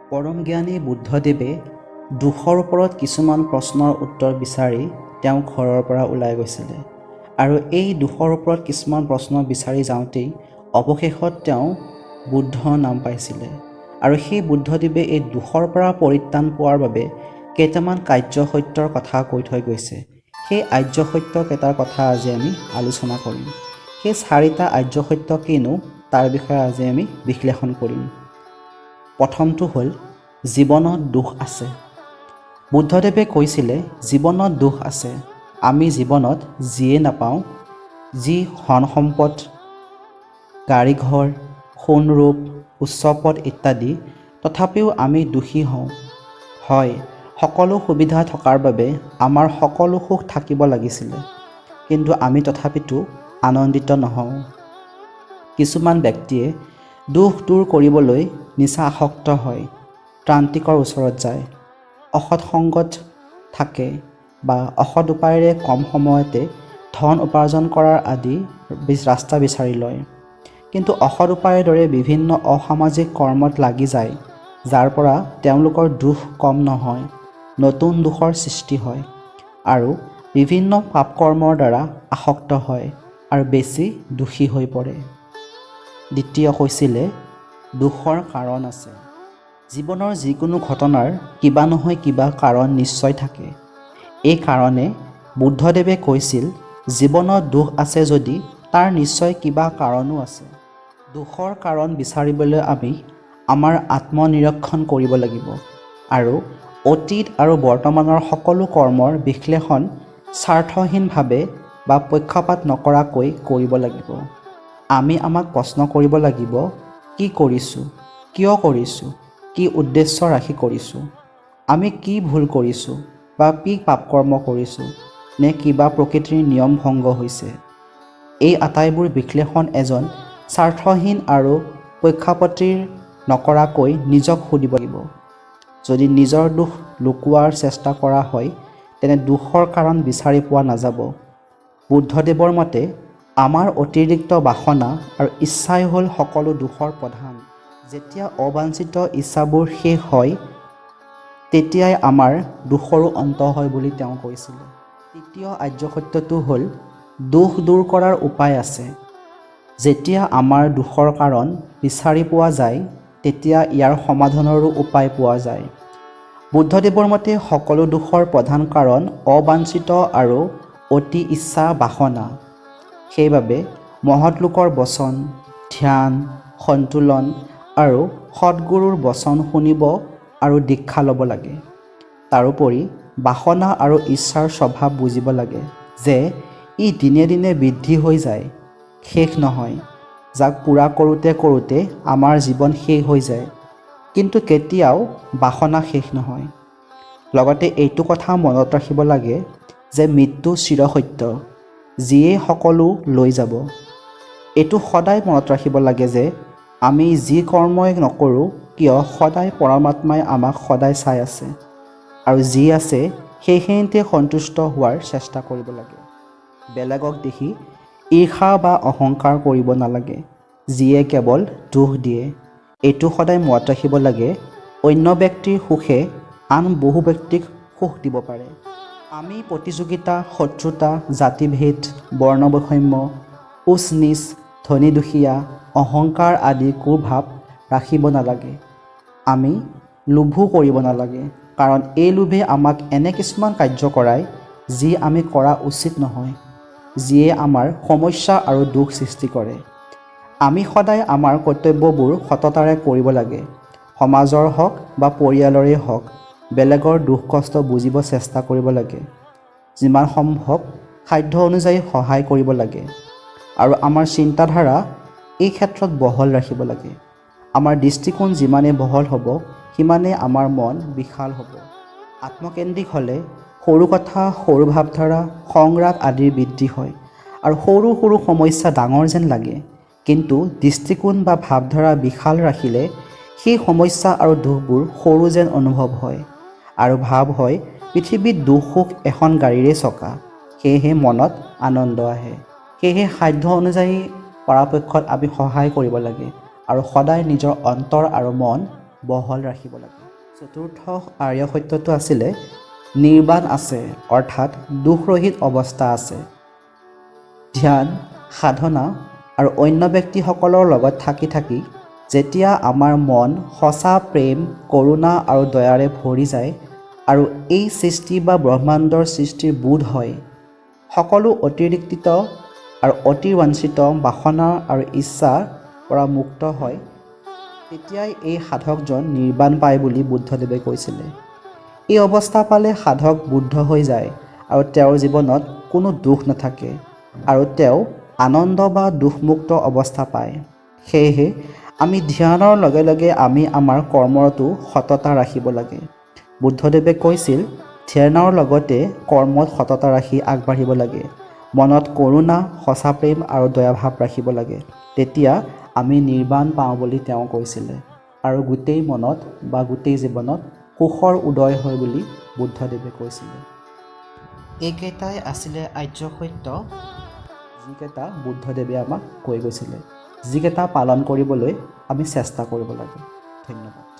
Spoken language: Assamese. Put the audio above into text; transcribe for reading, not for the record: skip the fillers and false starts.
পৰম জ্ঞানী বুদ্ধদেৱে দুখৰ ওপৰত কিছুমান প্ৰশ্নৰ উত্তৰ বিচাৰি তেওঁ ঘৰৰ পৰা ওলাই গৈছিলে আৰু এই দুখৰ ওপৰত কিছুমান প্ৰশ্ন বিচাৰি যাওঁতেই অৱশেষত তেওঁ বুদ্ধৰ নাম পাইছিলে আৰু সেই বুদ্ধদেৱে এই দুখৰ পৰা পৰিত্ৰাণ পোৱাৰ বাবে কেইটামান কাৰ্যসত্যৰ কথা কৈ থৈ গৈছে। সেই আৰ্যসত্যকেইটাৰ কথা আজি আমি আলোচনা কৰিম। সেই 4টা আৰ্যসত্য কিনো তাৰ বিষয়ে আজি আমি বিশ্লেষণ কৰিম। প্ৰথমটো হ'ল জীৱনত দুখ আছে। বুদ্ধদেৱে কৈছিলে জীৱনত দুখ আছে। আমি জীৱনত যিয়ে নাপাওঁ, যি ধন সম্পদ, গাড়ী ঘৰ, সোণ ৰূপ, উচ্চ পদ ইত্যাদি, তথাপিও আমি দুখী হওঁ। হয়, সকলো সুবিধা থকাৰ বাবে আমাৰ সকলো সুখ থাকিব লাগিছিলে, কিন্তু আমি তথাপিতো আনন্দিত নহওঁ। কিছুমান ব্যক্তিয়ে দুখ দূৰ কৰিবলৈ নিচা আসক্ত হয়, ত্ৰান্তিকৰ ওচৰত যায়, অসৎ সংগত থাকে বা অসৎ উপায়েৰে কম সময়তে ধন উপাৰ্জন কৰাৰ আদি ৰাস্তা বিচাৰি লয়। কিন্তু অসৎ উপায়ৰ দৰে বিভিন্ন অসামাজিক কৰ্মত লাগি যায়, যাৰ পৰা তেওঁলোকৰ দুখ কম নহয়, নতুন দুখৰ সৃষ্টি হয় আৰু বিভিন্ন পাপ কৰ্মৰ দ্বাৰা আসক্ত হয় আৰু বেছি দুখী হৈ পৰে। দ্বিতীয় কৈছিলে দুখৰ কাৰণ আছে। জীৱনৰ যিকোনো ঘটনাৰ কিবা নহয় কিবা কাৰণ নিশ্চয় থাকে। এই কাৰণে বুদ্ধদেৱে কৈছিল জীৱনত দুখ আছে যদি তাৰ নিশ্চয় কিবা কাৰণো আছে। দুখৰ কাৰণ বিচাৰিবলৈ আমি আমাৰ আত্মনিৰীক্ষণ কৰিব লাগিব আৰু অতীত আৰু বৰ্তমানৰ সকলো কৰ্মৰ বিশ্লেষণ স্বাৰ্থহীনভাৱে বা পক্ষপাত নকৰাকৈ কৰিব লাগিব। আমি আমাক প্ৰশ্ন কৰিব লাগিব, কি কৰিছোঁ, কিয় কৰিছোঁ, কি উদ্দেশ্য ৰাখি কৰিছোঁ, আমি কি ভুল কৰিছোঁ বা কি পাপকৰ্ম কৰিছোঁ, নে কিবা প্ৰকৃতিৰ নিয়ম ভংগ হৈছে। এই আটাইবোৰ বিশ্লেষণ এজন স্বাৰ্থহীন আৰু পক্ষপাতিৰ নকৰাকৈ নিজক সুধিব লাগিব। যদি নিজৰ দুখ লুকুৱাৰ চেষ্টা কৰা হয়, তেনে দুখৰ কাৰণ বিচাৰি পোৱা নাযাব। বুদ্ধদেৱৰ মতে আমাৰ অতিৰিক্ত বাসনা আৰু ইচ্ছাই হ'ল সকলো দুখৰ প্ৰধান। যেতিয়া অবাঞ্ছিত ইচ্ছাবোৰ শেষ হয়, তেতিয়াই আমাৰ দুখৰো অন্ত হয় বুলি তেওঁ কৈছিলে। তৃতীয় আৰ্যসত্যটো হ'ল দুখ দূৰ কৰাৰ উপায় আছে। যেতিয়া আমাৰ দুখৰ কাৰণ বিচাৰি পোৱা যায়, তেতিয়া ইয়াৰ সমাধানৰো উপায় পোৱা যায়। বুদ্ধদেৱৰ মতে সকলো দুখৰ প্ৰধান কাৰণ অবাঞ্ছিত আৰু অতি ইচ্ছা বাসনা। সেইবাবে মহৎ লোকৰ বচন, ধ্যান, সন্তুলন আৰু সৎগুৰুৰ বচন শুনিব আৰু দীক্ষা ল'ব লাগে। তাৰোপৰি বাসনা আৰু ইচ্ছাৰ স্বভাৱ বুজিব লাগে যে ই দিনে দিনে বৃদ্ধি হৈ যায়, শেষ নহয়। যাক পূৰা কৰোঁতে কৰোঁতে আমাৰ জীৱন শেষ হৈ যায়, কিন্তু কেতিয়াও বাসনা শেষ নহয়। লগতে এইটো কথা মনত ৰাখিব লাগে যে মৃত্যু চিৰসত্য, যিয়ে সকলো লৈ যাব। এইটো সদায় মনত ৰাখিব লাগে যে আমি যি কৰ্মই নকৰোঁ কিয় সদায় পৰমাত্মাই আমাক সদায় চাই আছে আৰু যি আছে সেইখিনিতে সন্তুষ্ট হোৱাৰ চেষ্টা কৰিব লাগে। বেলেগক দেখি ঈৰ্ষা বা অহংকাৰ কৰিব নালাগে, যিয়ে কেৱল দুখ দিয়ে। এইটো সদায় মনত ৰাখিব লাগে, অন্য ব্যক্তিৰ সুখে আন বহু ব্যক্তিক সুখ দিব পাৰে। আমি প্ৰতিযোগিতা, শত্ৰুতা, জাতিভেদ, বৰ্ণবৈষম্য, উচ্চ নীচ, ধনী দুখীয়া, অহংকাৰ আদি কুভাৱ ৰাখিব নালাগে। আমি লোভো কৰিব নালাগে, কাৰণ এই লোভে আমাক এনে কিছুমান কাৰ্য কৰায় যি আমি কৰা উচিত নহয়, যিয়ে আমাৰ সমস্যা আৰু দুখ সৃষ্টি কৰে। আমি সদায় আমাৰ কৰ্তব্যবোৰ সততাৰে কৰিব লাগে। সমাজৰ হওক বা পৰিয়ালৰেই হওক, বেলেগৰ দুখ কষ্ট বুজিব চেষ্টা কৰিব লাগে। যিমান সম্ভৱ সাধ্য অনুযায়ী সহায় কৰিব লাগে আৰু আমাৰ চিন্তাধাৰা এই ক্ষেত্ৰত বহল ৰাখিব লাগে। আমাৰ দৃষ্টিকোণ যিমানেই বহল হ'ব, সিমানেই আমাৰ মন বিশাল হ'ব। আত্মকেন্দ্ৰিক হ'লে সৰু কথা, সৰু ভাৱধাৰা, সংৰাগ আদিৰ বৃদ্ধি হয় আৰু সৰু সৰু সমস্যা ডাঙৰ যেন লাগে। কিন্তু দৃষ্টিকোণ বা ভাৱধাৰা বিশাল ৰাখিলে সেই সমস্যা আৰু দুখবোৰ সৰু যেন অনুভৱ হয় আৰু ভাৱ হয় পৃথিৱীত দুখ সুখ এখন গাড়ীৰে চকা। সেয়েহে মনত আনন্দ আহে। সেয়েহে সাধ্য অনুযায়ী পৰাপক্ষত আমি সহায় কৰিব লাগে আৰু সদায় নিজৰ অন্তৰ আৰু মন বহল ৰাখিব লাগে। চতুৰ্থ আৰ্য সত্যটো আছিলে নিৰ্বাণ আছে, অৰ্থাৎ দুখৰহিত অৱস্থা আছে। ধ্যান, সাধনা আৰু অন্য ব্যক্তিসকলৰ লগত থাকি থাকি যেতিয়া আমাৰ মন সঁচা প্ৰেম, কৰোণা আৰু দয়াৰে ভৰি যায় আৰু এই সৃষ্টি বা ব্ৰহ্মাণ্ডৰ সৃষ্টিৰ বোধ হয়, সকলো অতিৰিক্ত আৰু অতিবাঞ্ছিত বাসনা আৰু ইচ্ছাৰ পৰা মুক্ত হয়, তেতিয়াই এই সাধকজন নিৰ্বাণ পায় বুলি বুদ্ধদেৱে কৈছিলে। এই অৱস্থা পালে সাধক বুদ্ধ হৈ যায় আৰু তেওঁৰ জীৱনত কোনো দুখ নাথাকে আৰু তেওঁ আনন্দ বা দুখমুক্ত অৱস্থা পায়। সেয়েহে আমি ধ্যানৰ লগে লগে আমি আমাৰ কৰ্মতো সততা ৰাখিব লাগে। বুদ্ধদেৱে কৈছিল, ধ্যানৰ লগতে কৰ্মত সততা ৰাখি আগবাঢ়িব লাগে। মনত কৰোণা, সঁচা প্ৰেম আৰু দয়াভাৱ ৰাখিব লাগে। তেতিয়া আমি নিৰ্বাণ পাওঁ বুলি তেওঁ কৈছিলে আৰু গোটেই মনত বা গোটেই জীৱনত সুখৰ উদয় হয় বুলি বুদ্ধদেৱে কৈছিলে। এইকেইটাই আছিলে আৰ্য সত্য, যিকেইটা বুদ্ধদেৱে আমাক কৈ গৈছিলে, যিকেইটা পালন কৰিবলৈ আমি চেষ্টা কৰিব লাগে। ধন্যবাদ।